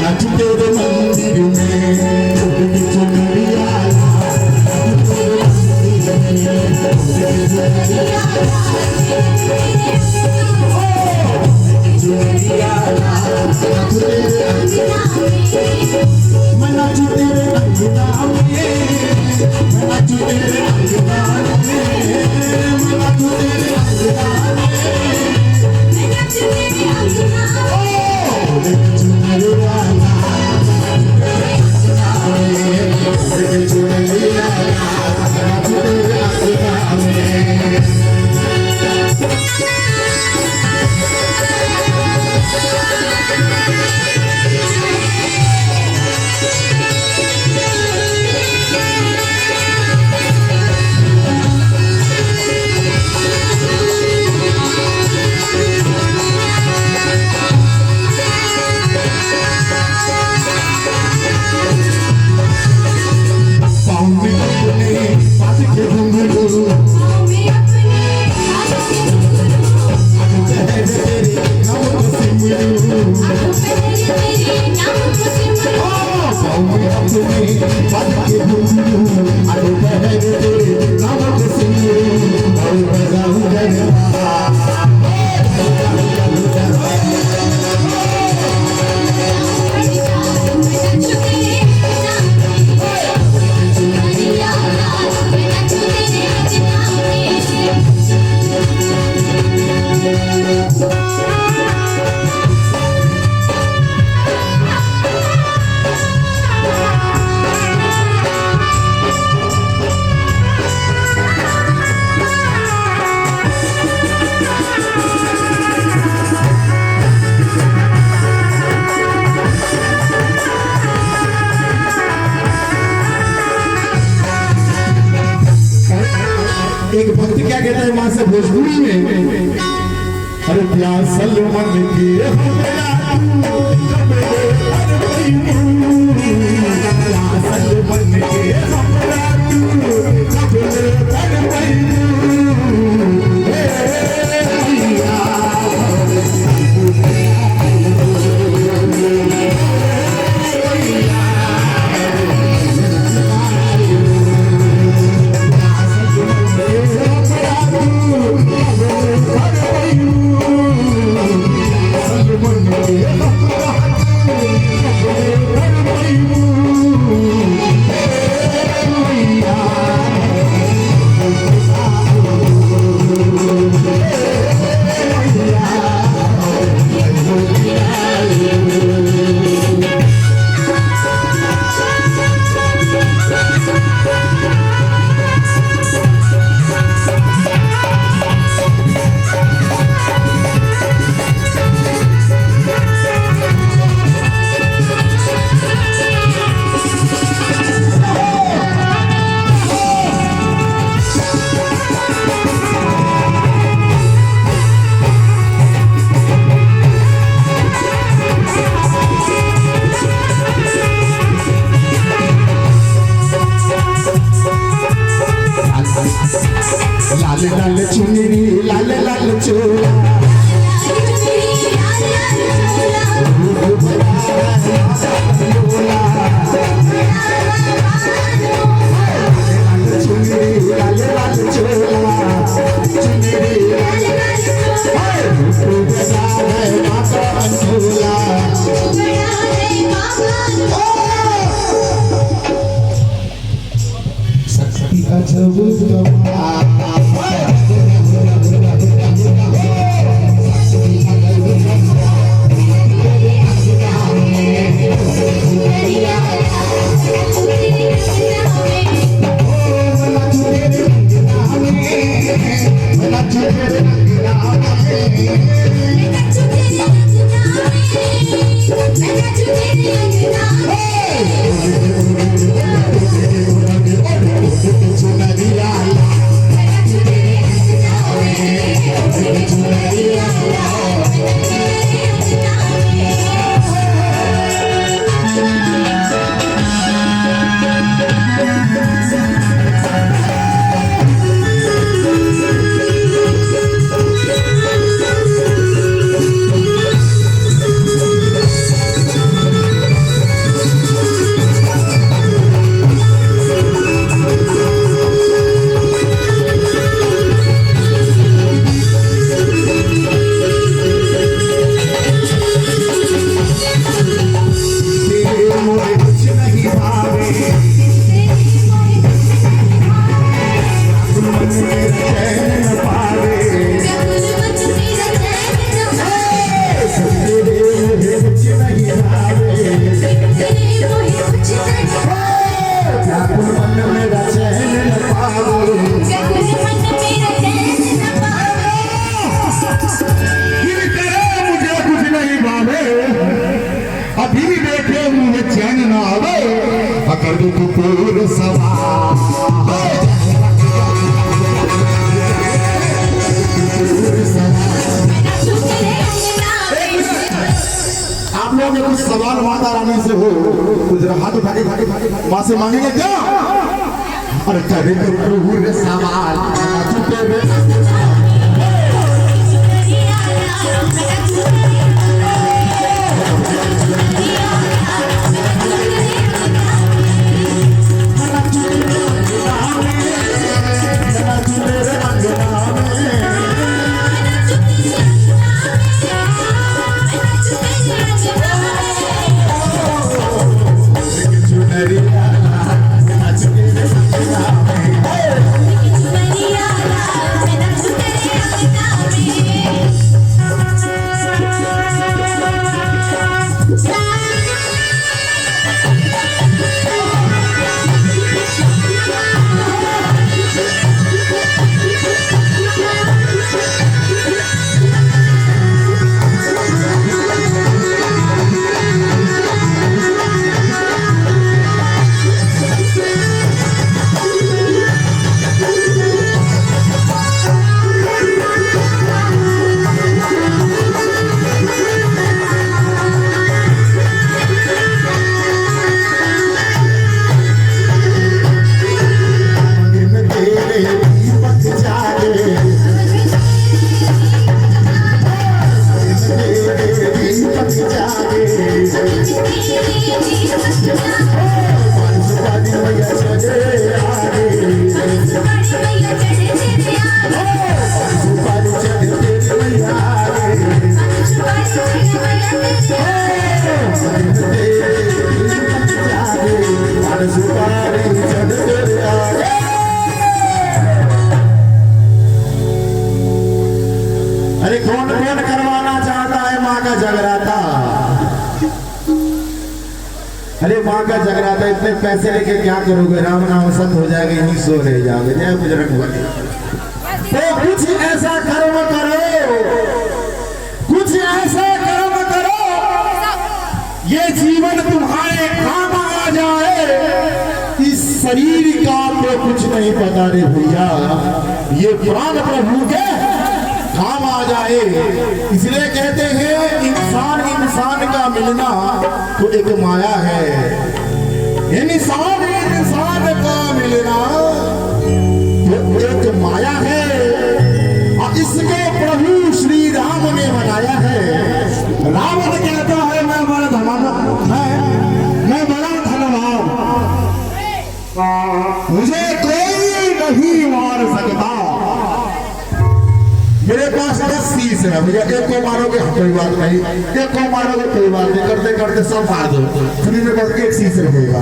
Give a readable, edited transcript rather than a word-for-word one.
नाच तेरे मंदिर में उनकी चुनरिया मैं नाचू तेरे अंगना में मैं नाचू तेरे अंगना में मैं नाचू तेरे अंगना एक भक्त क्या कहता है वहां से भोजपुरी में, अरे प्यासल मन के प्यासल मन लाल लाल चुनरी लाल लाल चोला अभी भी बैठे मुझे चैन ना आवे अगर तू पूरे सवाल आप लोग कुछ सवाल माता रानी से हो कुछ हाथ उठा के माँ से मांगेंगे क्या? अरे करे तो सवाल अरे कौन कौन करवाना चाहता है माँ का जगराता? अरे माँ का जगराता इतने पैसे लेके क्या करोगे? राम नाम सत हो जाएगा, यहीं सो रह जाओगे। जय बजरंग बली। तो कुछ ऐसा कर्म करो, कुछ ऐसा कर्म करो ये जीवन तुम्हारे काम आ जाए। इस शरीर का तो कुछ नहीं पता रे भैया, ये प्राण प्रभु के काम आ जाए। इसलिए कहते हैं इंसान इंसान का मिलना तो एक माया है। इंसान इंसान का मिलना तो एक माया है और इसको प्रभु श्री राम ने बनाया है। रावण कहता है मैं बड़ा धनवान, मुझे कोई नहीं मार सकता। मेरे पास 10 शीश है, मुझे एक को मारोगे कोई बात नहीं, एक को मारोगे कोई बात नहीं, करते करते सब मार दो, फ्री में बस एक शीश रहेगा।